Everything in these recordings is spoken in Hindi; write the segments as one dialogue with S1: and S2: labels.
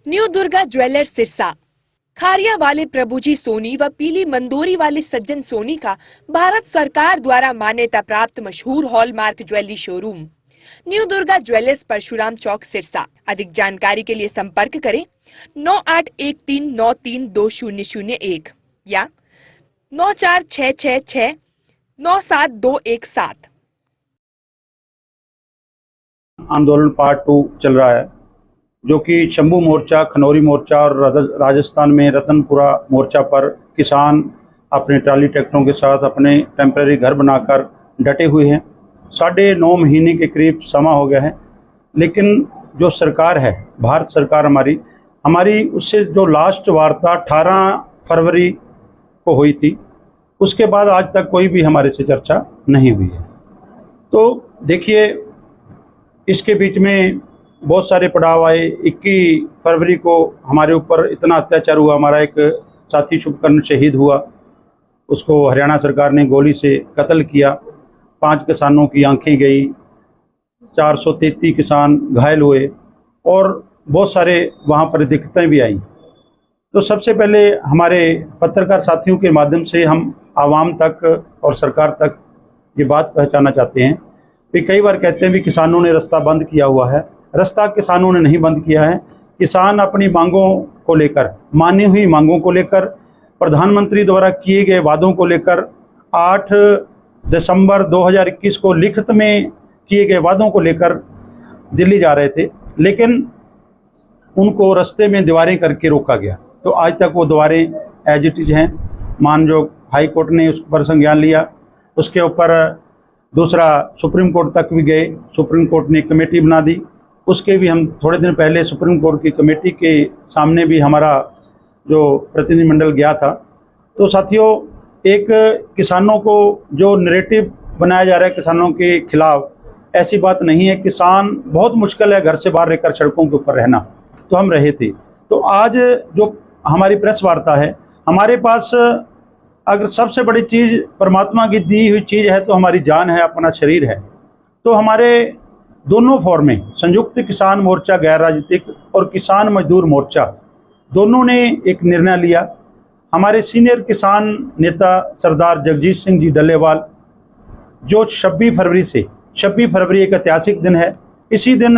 S1: New Durga jewellers Sirsa. खारिया वाले प्रभुजी सोनी व पीली मंदोरी वाले सज्जन सोनी का भारत सरकार द्वारा मान्यता प्राप्त मशहूर hallmark jewellery showroom new Durga jewellers Parshuram Chowk Sirsa. अधिक जानकारी के लिए संपर्क करें 9813932001 या 9466697217।
S2: आंदोलन पार्ट 2 चल रहा है, जो कि शंभू मोर्चा, खनौरी मोर्चा और राजस्थान में रतनपुरा मोर्चा पर किसान अपने ट्राली ट्रैक्टरों के साथ अपने टेम्परेरी घर बनाकर डटे हुए हैं। 9.5 महीने के करीब समा हो गया है, लेकिन जो सरकार है, भारत सरकार हमारी उससे जो लास्ट वार्ता 18 फरवरी को हुई थी, उसके बाद आज तक कोई भी हमारे से चर्चा नहीं हुई है। तो देखिए, इसके बीच में बहुत सारे पड़ाव आए। 21 फरवरी को हमारे ऊपर इतना अत्याचार हुआ, हमारा एक साथी शुभकर्ण शहीद हुआ, उसको हरियाणा सरकार ने गोली से कत्ल किया। 5 किसानों की आंखें गई, 433 किसान घायल हुए और बहुत सारे वहाँ पर दिक्कतें भी आई। तो सबसे पहले हमारे पत्रकार साथियों के माध्यम से हम आवाम तक और सरकार तक ये बात पहुँचाना चाहते हैं कि कई बार कहते हैं भी किसानों ने रास्ता बंद किया हुआ है। रास्ता किसानों ने नहीं बंद किया है। किसान अपनी मांगों को लेकर, मानी हुई मांगों को लेकर, प्रधानमंत्री द्वारा किए गए वादों को लेकर 8 दिसंबर 2021 को लिखित में किए गए वादों को लेकर दिल्ली जा रहे थे, लेकिन उनको रास्ते में दीवारें करके रोका गया। तो आज तक वो दीवारें एज इट इज हैं। माननीय हाई कोर्ट ने उस पर संज्ञान लिया। उसके ऊपर दूसरा सुप्रीम कोर्ट तक भी गए। सुप्रीम कोर्ट ने कमेटी बना दी। उसके भी हम थोड़े दिन पहले सुप्रीम कोर्ट की कमेटी के सामने भी हमारा जो प्रतिनिधिमंडल गया था। तो साथियों, एक किसानों को जो नैरेटिव बनाया जा रहा है किसानों के खिलाफ, ऐसी बात नहीं है। किसान बहुत मुश्किल है घर से बाहर रहकर सड़कों के ऊपर रहना, तो हम रहे थे। तो आज जो हमारी प्रेस वार्ता है, हमारे पास अगर सबसे बड़ी चीज़ परमात्मा की दी हुई चीज़ है तो हमारी जान है, अपना शरीर है। तो हमारे दोनों फॉर्में, संयुक्त किसान मोर्चा गैर राजनीतिक और किसान मजदूर मोर्चा, दोनों ने एक निर्णय लिया। हमारे सीनियर किसान नेता सरदार जगजीत सिंह जी डल्लेवाल, जो 26 फरवरी एक ऐतिहासिक दिन है। इसी दिन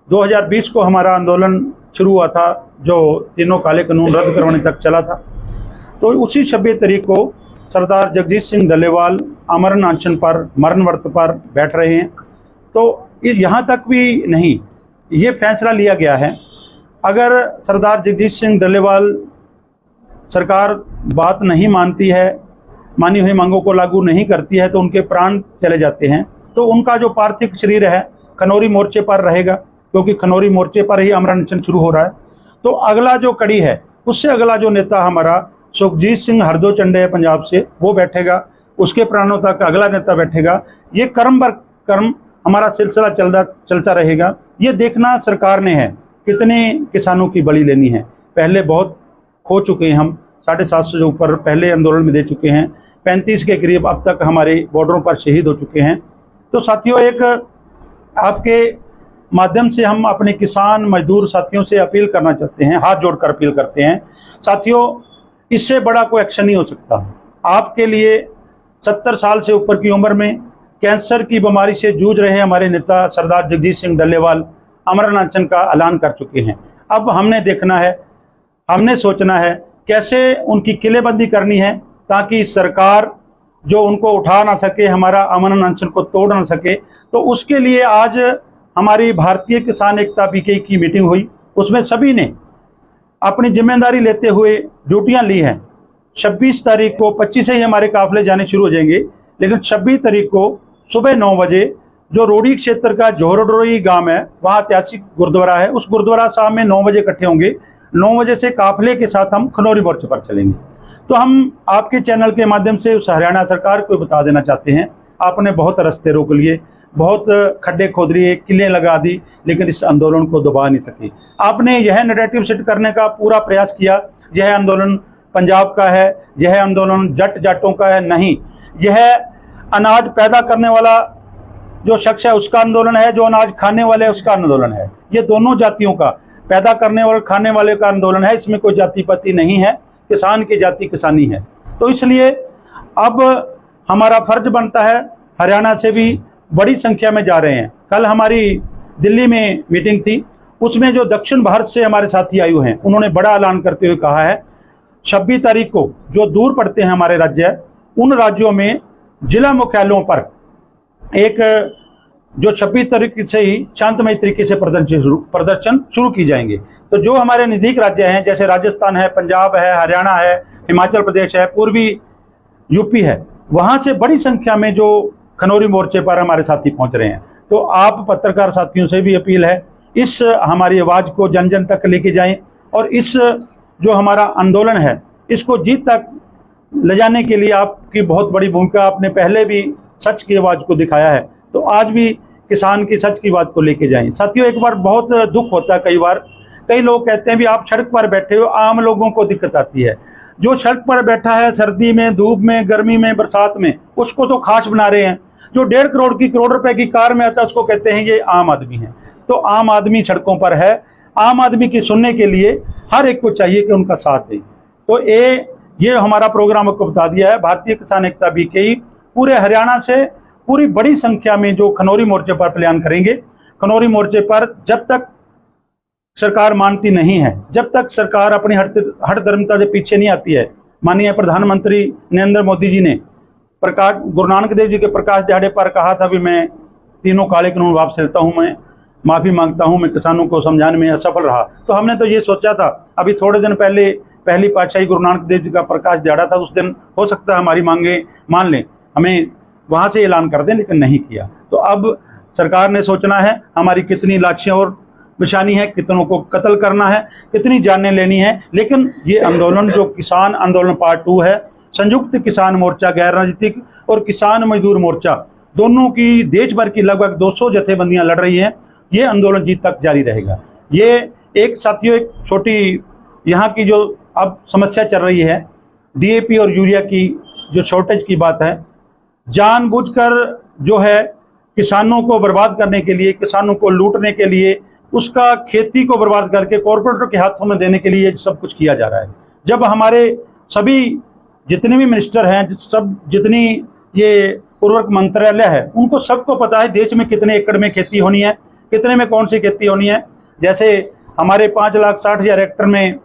S2: 2020 को हमारा आंदोलन शुरू हुआ था, जो तीनों काले कानून रद्द करवाने तक चला था। तो उसी 26 तारीख को सरदार जगजीत सिंह डल्लेवाल अमरण अनशन पर, मरण व्रत पर बैठ रहे हैं। तो यहाँ तक भी नहीं, ये फैसला लिया गया है, अगर सरदार जगजीत सिंह डल्लेवाल सरकार बात नहीं मानती है, मानी हुई मांगों को लागू नहीं करती है, तो उनके प्राण चले जाते हैं। तो उनका जो पार्थिव शरीर है खनौरी मोर्चे पर रहेगा, क्योंकि खनौरी मोर्चे पर ही अमरण अनशन शुरू हो रहा है। तो अगला जो कड़ी है, उससे अगला जो नेता हमारा सुखजीत सिंह हरदो चंडे है पंजाब से, वो बैठेगा। उसके प्राणों तक अगला नेता बैठेगा। ये कर्म बर कर्म हमारा सिलसिला चलता रहेगा। ये देखना सरकार ने है कितने किसानों की बलि लेनी है। पहले बहुत खो चुके हैं हम, 750 से ऊपर पहले आंदोलन में दे चुके हैं। 35 के करीब अब तक हमारे बॉर्डरों पर शहीद हो चुके हैं। तो साथियों, एक आपके माध्यम से हम अपने किसान मजदूर साथियों से अपील करना चाहते हैं, हाथ जोड़कर अपील करते हैं। साथियों, इससे बड़ा कोई एक्शन नहीं हो सकता। आपके लिए 70 साल से ऊपर की उम्र में कैंसर की बीमारी से जूझ रहे हमारे नेता सरदार जगजीत सिंह डल्लेवाल अमरण अनशन का ऐलान कर चुके हैं। अब हमने देखना है, हमने सोचना है कैसे उनकी किलेबंदी करनी है, ताकि सरकार जो उनको उठा ना सके, हमारा अमरण अनशन को तोड़ ना सके। तो उसके लिए आज हमारी भारतीय किसान एकता पीके की मीटिंग हुई। उसमें सभी ने अपनी जिम्मेदारी लेते हुए ड्यूटियां ली हैं। 26 तारीख को, 25 से ही हमारे काफिले जाने शुरू हो जाएंगे, लेकिन 26 तारीख को सुबह 9 बजे जो रोडी क्षेत्र का जोहरडोई गांव है, वहाँ ऐतिहासिक गुरुद्वारा है, उस गुरुद्वारा साहब में 9 बजे इकट्ठे होंगे। 9 बजे से काफिले के साथ हम खनौरी मोर्चे पर चलेंगे। तो हम आपके चैनल के माध्यम से उस हरियाणा सरकार को बता देना चाहते हैं, आपने बहुत रास्ते रोक लिए, बहुत खड्डे खोद लिए, किले लगा दी, लेकिन इस आंदोलन को दबा नहीं सके। आपने यह नैरेटिव सेट करने का पूरा प्रयास किया, यह आंदोलन पंजाब का है, यह आंदोलन जट जाटों का है। नहीं, यह अनाज पैदा करने वाला जो शख्स है उसका आंदोलन है, जो अनाज खाने वाले उसका आंदोलन है। ये दोनों जातियों का, पैदा करने और खाने वाले का आंदोलन है, इसमें कोई जाति पाति नहीं है, किसान की जाति किसानी है। तो इसलिए अब हमारा फर्ज बनता है, हरियाणा से भी बड़ी संख्या में जा रहे हैं। कल हमारी दिल्ली में मीटिंग थी, उसमें जो दक्षिण भारत से हमारे साथी आयु हैं, उन्होंने बड़ा ऐलान करते हुए कहा है 26 तारीख को जो दूर पड़ते हैं हमारे राज्य, उन राज्यों में जिला मुख्यालयों पर एक जो 26 तारीख से ही शांतमय तरीके से प्रदर्शन शुरू की जाएंगे। तो जो हमारे नज़दीक राज्य हैं, जैसे राजस्थान है, पंजाब है, हरियाणा है, हिमाचल प्रदेश है, पूर्वी यूपी है, वहाँ से बड़ी संख्या में जो खनौरी मोर्चे पर हमारे साथी पहुँच रहे हैं। तो आप पत्रकार साथियों से भी अपील है, इस हमारी आवाज़ को जन जन तक लेके जाएं और इस जो हमारा आंदोलन है इसको जीत तक ले जाने के लिए आपकी बहुत बड़ी भूमिका। आपने पहले भी सच की आवाज़ को दिखाया है, तो आज भी किसान की सच की बात को लेके जाएं। साथियों, एक बार बहुत दुख होता है, कई बार कई लोग कहते हैं भी आप सड़क पर बैठे हो, आम लोगों को दिक्कत आती है। जो सड़क पर बैठा है सर्दी में, धूप में, गर्मी में, बरसात में, उसको तो खास बना रहे हैं। जो 1.5 करोड़ की, करोड़ रुपए की कार में आता है, उसको कहते हैं ये आम आदमी है। तो आम आदमी सड़कों पर है, आम आदमी की सुनने के लिए हर एक को चाहिए कि उनका साथ दें। तो ये हमारा प्रोग्राम आपको बता दिया है। भारतीय किसान एकता बीकेई पूरे हरियाणा से पूरी बड़ी संख्या में जो खनौरी मोर्चे पर प्लान करेंगे। खनौरी मोर्चे पर जब तक सरकार मानती नहीं है, जब तक सरकार अपनी हठधर्मिता से पीछे नहीं आती है। माननीय प्रधानमंत्री नरेंद्र मोदी जी ने गुरु नानक देव जी के प्रकाश दिहाड़े पर कहा था भी मैं तीनों काले कानून वापस लेता हूँ, मैं माफ़ी मांगता हूँ, मैं किसानों को समझाने में असफल रहा। तो हमने तो ये सोचा था, अभी थोड़े दिन पहले पहली पातशाही गुरु नानक देव जी का प्रकाश दिहाड़ा था, उस दिन हो सकता है हमारी मांगे मान लें, हमें वहाँ से ऐलान कर दें, लेकिन नहीं किया। तो अब सरकार ने सोचना है हमारी कितनी लाशियाँ और बिछानी है, कितनों को कत्ल करना है, कितनी जानें लेनी है। लेकिन ये आंदोलन जो किसान आंदोलन पार्ट 2 है, संयुक्त किसान मोर्चा, गैर राजनीतिक और किसान मजदूर मोर्चा, दोनों की देश भर की लगभग 200 जथेबंदियां लड़ रही हैं। ये आंदोलन जीत तक जारी रहेगा। ये एक साथियों, एक छोटी यहाँ की जो अब समस्या चल रही है, डीएपी और यूरिया की जो शॉर्टेज की बात है, जानबूझकर जो है किसानों को बर्बाद करने के लिए, किसानों को लूटने के लिए, उसका खेती को बर्बाद करके कॉरपोरेटरों के हाथों में देने के लिए सब कुछ किया जा रहा है। जब हमारे सभी जितने भी मिनिस्टर हैं, सब जितनी ये उर्वरक मंत्रालय है, उनको सबको पता है देश में कितने एकड़ में खेती होनी है, कितने में कौन सी खेती होनी है। जैसे हमारे 5,60,000 हेक्टेयर में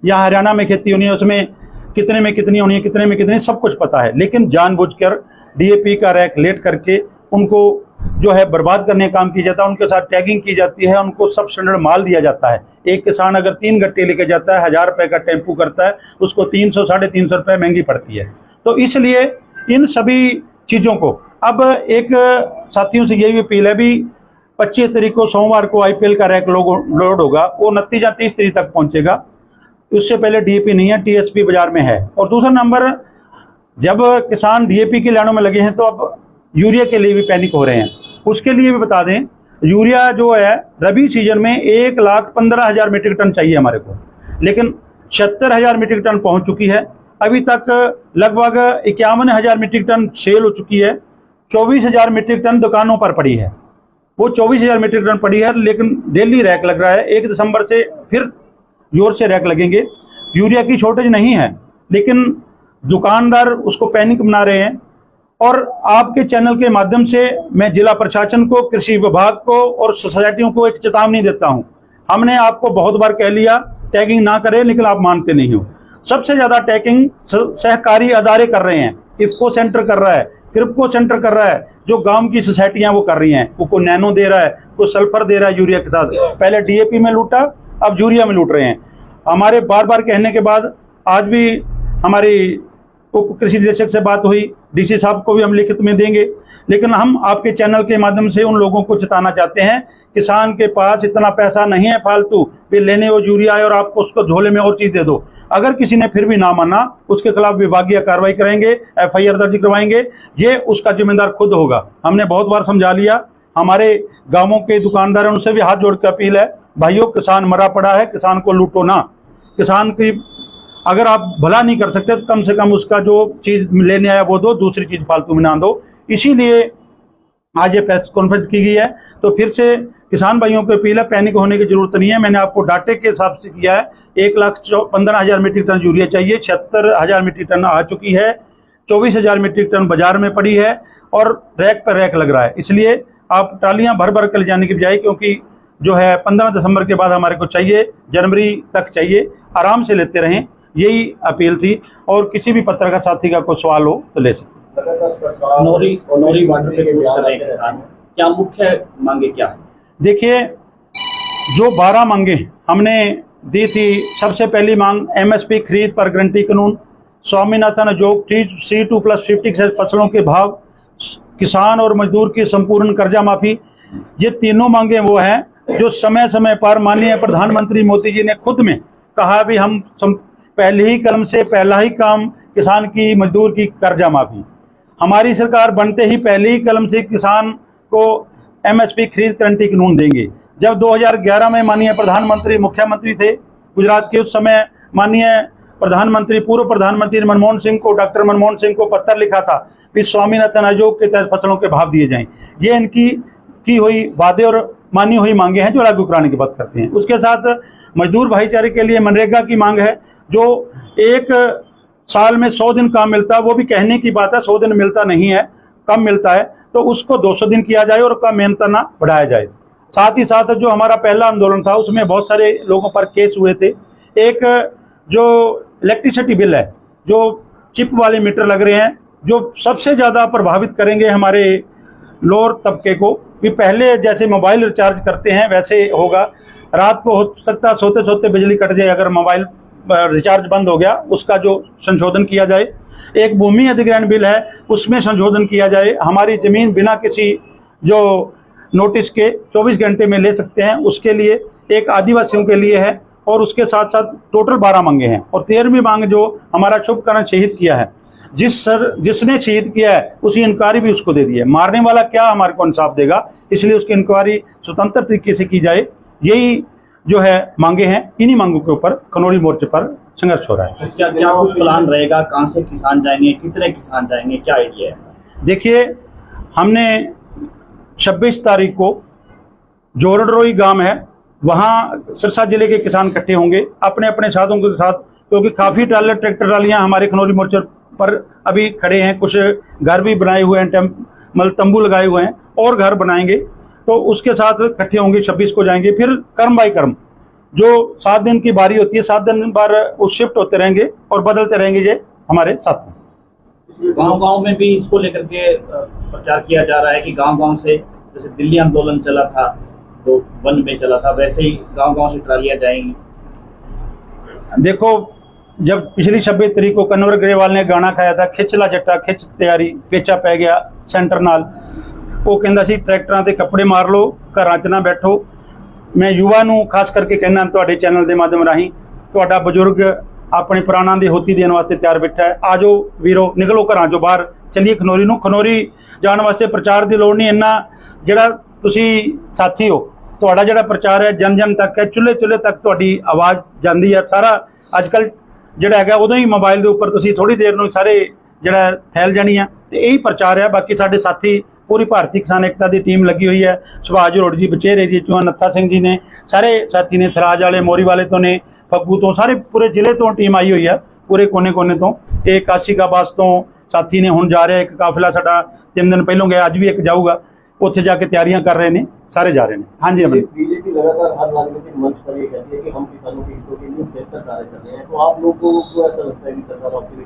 S2: या हरियाणा में खेती होनी है, उसमें कितने में कितनी होनी है, कितने में कितनी, सब कुछ पता है। लेकिन जानबूझकर डीएपी का रैक लेट करके उनको जो है बर्बाद करने का काम किया जाता है, उनके साथ टैगिंग की जाती है, उनको सब स्टैंडर्ड माल दिया जाता है। एक किसान अगर 3 गट्टे लेके जाता है, 1000 रुपये का टेम्पू करता है, उसको 300 साढ़े 300 रुपये महंगी पड़ती है। तो इसलिए इन सभी चीज़ों को अब एक साथियों से यही अपील है भी 25 तारीख को सोमवार को IPL का रैक लोड होगा, वो 29 या 30 तारीख तक पहुँचेगा। उससे पहले डीएपी नहीं है, टीएसपी बाजार में है। और दूसरा नंबर, जब किसान डीएपी की लाइनों में लगे हैं तो अब यूरिया के लिए भी पैनिक हो रहे हैं। उसके लिए भी बता दें, यूरिया जो है रबी सीजन में 1,15,000 मीट्रिक टन चाहिए हमारे को, लेकिन 76,000 मीट्रिक टन पहुंच चुकी है। अभी तक लगभग 51,000 मीट्रिक टन सेल हो चुकी है। 24,000 मीट्रिक टन दुकानों पर पड़ी है, वो 24,000 मीट्रिक टन पड़ी है, लेकिन डेली रैक लग रहा है। 1 दिसंबर से फिर जोर से रैक लगेंगे। यूरिया की शॉर्टेज नहीं है, लेकिन दुकानदार उसको पैनिक बना रहे हैं। और आपके चैनल के माध्यम से मैं जिला प्रशासन को, कृषि विभाग को और सोसाइटियों को एक चेतावनी देता हूं। हमने आपको बहुत बार कह लिया टैगिंग ना करें, लेकिन आप मानते नहीं हो। सबसे ज्यादा टैगिंग सहकारी अदारे कर रहे हैं। इफ्को सेंटर कर रहा है, क्रिप्को सेंटर कर रहा है, जो गांव की सोसाइटियां वो कर रही हैं। वो नैनो दे रहा है, वो सल्फर दे रहा है यूरिया के साथ। पहले डीएपी में लूटा, अब यूरिया में लूट रहे हैं। हमारे बार बार कहने के बाद आज भी हमारी उप कृषि निदेशक से बात हुई, डीसी साहब को भी हम लिखित में देंगे। लेकिन हम आपके चैनल के माध्यम से उन लोगों को चेताना चाहते हैं, किसान के पास इतना पैसा नहीं है फालतू भी लेने वो यूरिया है और आपको उसको झोले में और चीज़ दे दो। अगर किसी ने फिर भी ना माना, उसके खिलाफ विभागीय कार्रवाई करेंगे, FIR दर्ज करवाएंगे। ये उसका जिम्मेदार खुद होगा। हमने बहुत बार समझा लिया। हमारे गाँवों के दुकानदार, उनसे भी हाथ जोड़ कर अपील है, भाइयों किसान मरा पड़ा है, किसान को लूटो ना। किसान की अगर आप भला नहीं कर सकते तो कम से कम उसका जो चीज़ लेने आया वो दो, दूसरी चीज़ फालतू में ना दो। इसीलिए आज ये प्रेस कॉन्फ्रेंस की गई है। तो फिर से किसान भाइयों को अपील है, पैनिक होने की जरूरत नहीं है। मैंने आपको डाटे के हिसाब से किया है। 1,15,000 मीट्रिक टन यूरिया चाहिए, 76,000 मीट्रिक टन आ चुकी है, 24,000 मीट्रिक टन बाजार में पड़ी है और रैक पर रैक लग रहा है। इसलिए आप ट्रालियां भर भर कर ले जाने की बजाय, क्योंकि जो है 15 दिसंबर के बाद हमारे को चाहिए, जनवरी तक चाहिए, आराम से लेते रहें, यही अपील थी। और किसी भी पत्रकार साथी का कोई सवाल हो तो ले सकते।
S3: खनौरी वाटर पे यूज कर रहे हैं किसान, क्या मुख्य मांगे क्या है? देखिए,
S2: जो 12 मांगे हमने दी थी, सबसे पहली मांग एमएसपी खरीद पर गारंटी कानून, स्वामीनाथन आयोग C2+50 फसलों के भाव, किसान और मजदूर की संपूर्ण कर्जा माफी। ये तीनों मांगे वो हैं जो समय समय पर माननीय प्रधानमंत्री मोदी जी ने खुद में कहा भी हम पहले ही कलम से पहला ही काम किसान की मजदूर की कर्जा माफी। हमारी सरकार बनते ही पहले ही कलम से किसान को एमएसपी खरीद गारंटी कानून देंगे। जब 2011 में माननीय प्रधानमंत्री मुख्यमंत्री थे गुजरात के, उस समय माननीय प्रधानमंत्री पूर्व प्रधानमंत्री मनमोहन सिंह को, डॉक्टर मनमोहन सिंह को पत्र लिखा था कि स्वामीनाथन आयोग के तहत फसलों के भाव दिए जाएं। ये इनकी की हुई वादे और मानी हुई मांगे हैं जो लागू कराने की बात करते हैं। उसके साथ मजदूर भाईचारे के लिए मनरेगा की मांग है, जो एक साल में 100 दिन काम मिलता है, वो भी कहने की बात है, 100 दिन मिलता नहीं है, कम मिलता है, तो उसको 200 दिन किया जाए और उसका मेहनताना बढ़ाया जाए। साथ ही साथ जो हमारा पहला आंदोलन था उसमें बहुत सारे लोगों पर केस हुए थे। एक जो इलेक्ट्रिसिटी बिल है, जो चिप वाले मीटर लग रहे हैं, जो सबसे ज़्यादा प्रभावित करेंगे हमारे लोअर तबके को, भी पहले जैसे मोबाइल रिचार्ज करते हैं वैसे होगा। रात को हो सकता है सोते सोते बिजली कट जाए, अगर मोबाइल रिचार्ज बंद हो गया, उसका जो संशोधन किया जाए। एक भूमि अधिग्रहण बिल है, उसमें संशोधन किया जाए। हमारी ज़मीन बिना किसी जो नोटिस के 24 घंटे में ले सकते हैं, उसके लिए एक आदिवासियों के लिए है। और उसके साथ साथ टोटल 12 मांगे हैं। और 13वीं मांग जो हमारा शुभकरण शहीद किया है, जिसने शहीद किया है उसी इंक्वायरी भी उसको दे दी है। मारने वाला क्या हमारे को इंसाफ देगा, इसलिए उसकी इंक्वायरी स्वतंत्र तरीके से की जाए। यही जो है मांगे हैं। इन्हीं मांगों के ऊपर खनौरी मोर्चे पर संघर्ष हो रहा है।
S3: क्या क्या कुछ प्लान रहेगा, कहाँ से किसान जाएंगे, कितने किसान जाएंगे, क्या आइडिया है?
S2: देखिए, हमने 26 तारीख को जोरडरोई गांव है, वहाँ सिरसा जिले के किसान इकट्ठे होंगे अपने अपने साधों के साथ, क्योंकि काफ़ी ट्रैक्टर ट्रालियाँ हमारे खनौरी मोर्चे पर अभी खड़े हैं। कुछ घर भी बनाए हुए हैं, मतलब तंबू लगाए हुए हैं, और घर बनाएंगे। तो उसके साथ इकट्ठे होंगे, 26 को जाएंगे। फिर कर्म बाई कर्म जो 7 दिन की बारी होती है, 7 दिन बार उस शिफ्ट होते रहेंगे और बदलते रहेंगे ये हमारे साथ।
S3: गांव-गांव में भी इसको लेकर के प्रचार किया जा रहा है कि गांव-गांव से, जैसे दिल्ली आंदोलन चला था तो वन में चला था, वैसे ही गांव-गांव से ट्रालियां जाएंगी।
S2: देखो, जब पिछली 26 तारीख को कन्वर ग्रेवाल ने गाना खाया था, खिचला जट्टा खिच तैयारी पेचा पै गया सेंटर नाल, वो कहता सी ट्रैक्टरां ते कपड़े मार लो, घरां च ना बैठो। मैं युवा नूं खास करके कहना, तुहाडे चैनल के माध्यम राही, तुहाडा बजुर्ग अपने प्राणां दी होती देने वास्ते तैयार बैठा है। आ जाओ वीरो, निकलो घरां चों बाहर, चलिए खनौरी नूं। खनौरी जाण वास्ते प्रचार की लोड़ नहीं, इन्ना जिहड़ा तुसीं साथी हो, तुहाडा जिहड़ा प्रचार है जन जन तक है, चुल्हे चुल्हे तक तुहाडी आवाज़ जांदी है। सारा अजकल जिहड़ा है उदों ही मोबाइल के उपर तुसीं थोड़ी देर नूं सारे जिहड़ा फैल जानी है, तो यही प्रचार है। बाकी साडे साथी पूरी भारतीय किसान एकता की टीम लगी हुई है, सुभाष जरोड़ जी बचेरे जी चौहान, नत्था सिंह जी ने, सारे साथी ने, थराज वाले मोरी वाले तो ने, फग्गू तो, सारे पूरे जिले तो टीम आई हुई है, पूरे कोने कोने तो। एक काशीकाबास तो साथी ने हुण जा रहा है, एक काफिला साडा 3 दिन पहलों गया, अज भी एक जाऊगा, उत्थे जाके तैयारियां कर रहे हैं, सारे जा रहे हैं। हाँ जी,
S4: बीजेपी लगातार हर राजनीतिक मंच पर ये कहती है कि हम किसानों के हितों के लिए बेहतर कार्य कर रहे हैं, तो आप लोगों को ऐसा लगता है कि सरकार आपके लिए?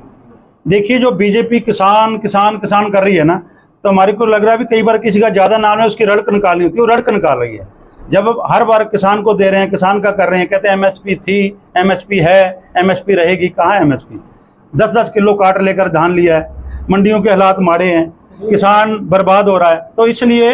S4: देखिए,
S2: जो बीजेपी किसान किसान किसान कर रही है ना, तो हमारे को लग रहा है भी कई बार किसी का ज़्यादा नाम है, उसकी रड़क निकालनी होती है, वो रड़क निकाल रही है। जब हर बार किसान को दे रहे हैं, किसान का कर रहे हैं, कहते हैं एमएसपी थी, एमएसपी है, एमएसपी रहेगी। कहाँ है एमएसपी? 10-10 किलो काट लेकर धान लिया है, मंडियों के हालात माड़े हैं, किसान बर्बाद हो रहा है। तो इसलिए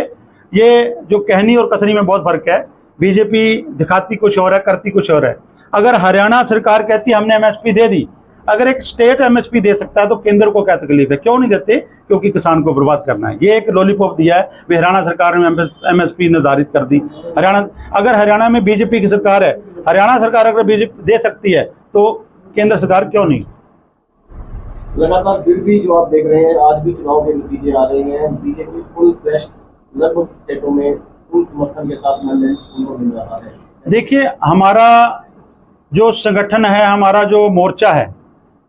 S2: ये जो कहनी और कथनी में बहुत फ़र्क है। बीजेपी दिखाती कुछ और है, करती कुछ और है। अगर हरियाणा सरकार कहती है हमने एमएसपी दे दी, अगर एक स्टेट एमएसपी दे सकता है तो केंद्र को क्या तकलीफ है? क्यों नहीं देते? क्योंकि किसान को बर्बाद करना है। ये एक लॉलीपॉप दिया है, हरियाणा सरकार ने एमएसपी निर्धारित कर दी। अगर हरियाणा में बीजेपी की सरकार है, हरियाणा सरकार अगर बीजेपी दे सकती है तो केंद्र सरकार क्यों नहीं?
S4: लगातार फिर भी जो आप देख रहे हैं, आज भी चुनाव के नतीजे आ रहे हैं, बीजेपी फुल फ्लैश लगभग स्टेटों में पूर्ण समर्थन के साथ मैंडेट उनको मिल रहा है।
S2: देखिए, हमारा जो संगठन है, हमारा जो मोर्चा है,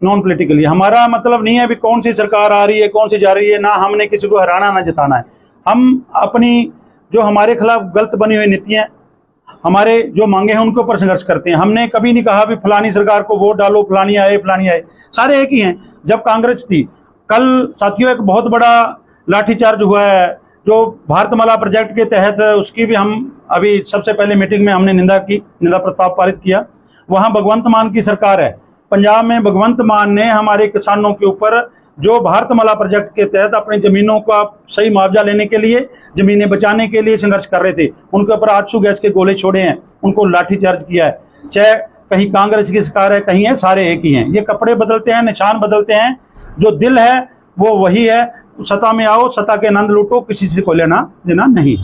S2: नॉन पॉलिटिकली, हमारा मतलब नहीं है अभी कौन सी सरकार आ रही है कौन सी जा रही है, ना हमने किसी को हराना ना जिताना है। हम अपनी जो हमारे खिलाफ गलत बनी हुई नीतियां, हमारे जो मांगे हैं उनके ऊपर संघर्ष करते हैं। हमने कभी नहीं कहा भी फलानी सरकार को वोट डालो, फलानी आए फलानी आए, सारे एक ही हैं। जब कांग्रेस थी, कल साथियों एक बहुत बड़ा लाठीचार्ज हुआ है जो भारतमाला प्रोजेक्ट के तहत, उसकी भी हम अभी सबसे पहले मीटिंग में हमने निंदा प्रस्ताव पारित किया। वहाँ भगवंत मान की सरकार है, पंजाब में भगवंत मान ने हमारे किसानों के ऊपर जो भारतमाला प्रोजेक्ट के तहत अपनी जमीनों का सही मुआवजा लेने के लिए, जमीनें बचाने के लिए संघर्ष कर रहे थे, उनके ऊपर आंसू गैस के गोले छोड़े हैं, उनको लाठीचार्ज किया है। चाहे कहीं कांग्रेस की सरकार है, कहीं है, सारे एक ही हैं। ये कपड़े बदलते हैं, निशान बदलते हैं, जो दिल है वो वही है। सत्ता में आओ, सत्ता के आनंद लूटो, किसी से कोई लेना देना नहीं।